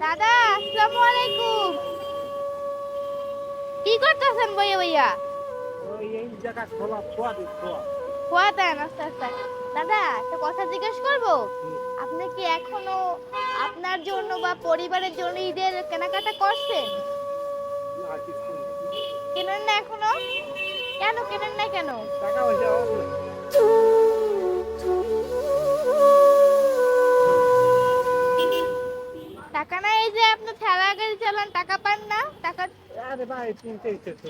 দাদা আসসালামু আলাইকুম। কি করতেছেন ভাইয়া ভাইয়া? ওই এই জায়গা খোলা খোয়া দিস খোয়া। খোয়া দেন আস্তে আস্তে। দাদা একটা কথা জিজ্ঞেস করব, আপনি কি এখনো আপনার জন্য বা পরিবারের জন্য ঈদের কেনাকাটা করছেন? না কিছু না। কেনেন না এখনো? কেন কেনেন না কেন? টাকা পয়সা অভাব নাই। টাকা না, এই যে আপনি ঠেলা গাড়ি চালান, টাকা পান না? টাকা আরে ভাই কিনতে ইচ্ছে তো।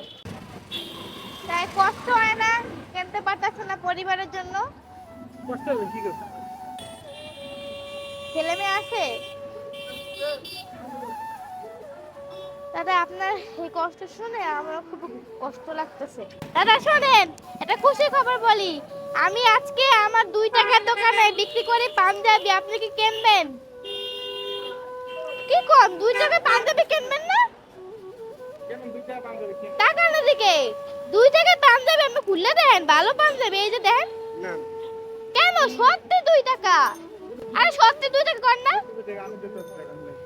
তাই কষ্ট হয় না? কিনতে পারতেছেন না পরিবারের জন্য? কষ্ট হবে কি করতে? ছেলে মেয়ে আছে? দাদা আপনার এই কষ্ট শুনে আমার খুব কষ্ট লাগতেছে। দাদা শোনেন, এটা খুশি খবর বলি, আমি আজকে আমার 2 টাকার দোকানে বিক্রি করি পাঞ্জাবি, আপনি কি কিনবেন? কি কোন 2 টাকা পাঞ্জাবি কিনবেন না? কেমন দুইটা বান্ধবী কিন? টাকা না দিকে 2 টাকার পাঞ্জাবি আপনি খুললে দেন, ভালো পাঞ্জাবি, এই যে দেন। না কেন সত্যি 2 টাকা? আরে সত্যি 2 টাকা কর না। আমি তো টাকা নাই।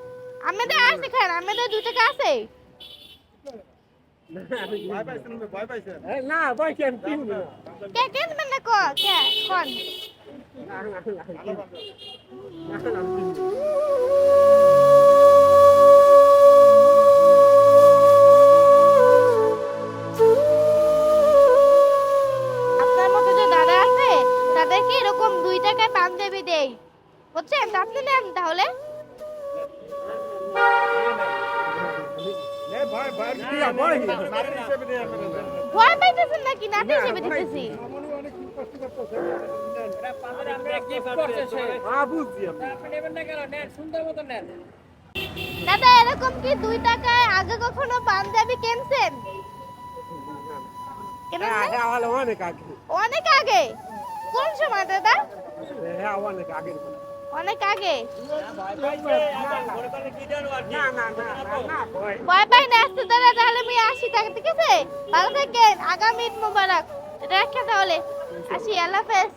আমাদের আছে, খান আমাদের 2 টাকা আছে। ভয় পাইছেন না ভয় পাইছেন? না ভয় কেন কিনবো না। কে কিনবেন না কে কোন? না না না না আপনার মতো যে দাদা আছে তাদেরকে এরকম 2 টাকায় পাঞ্জাবি দেই, বুঝছেন? তা আপনি নেন তাহলে। নে ভয় ভয় কি ভয় নারী হিসেবে দেয়া করে দেন। ভয় পাইতেছেন নাকি? নাতি হিসেবে দিতেছি। আমনি অনেক কষ্ট করতেছে। এটা পাঁচের আমরা গিফট করতেছে হ্যাঁ বুঝছি আমি। আপনি নেবেন না কেন নেন সুন্দর মতো নেন দাদা এরকম কি 2 টাকায় আগে কখনো পাঞ্জাবি কিনছেন? কেনেন হ্যাঁ নাই? হ্যাঁ ভালো অনেক আগে। অনেক আগে? কোন সময় দাদা? হ্যাঁ অনেক আগে। অনেক আগে। না না না না না ভয়। ভয় পাই না আসতে দাদা, তাহলে আমি আসি, ঠিক আছে? ভালো থাকেন, আগামী ঈদ মোবারক। রেখে তাহলে আসি, আল্লাহ হাফেজ।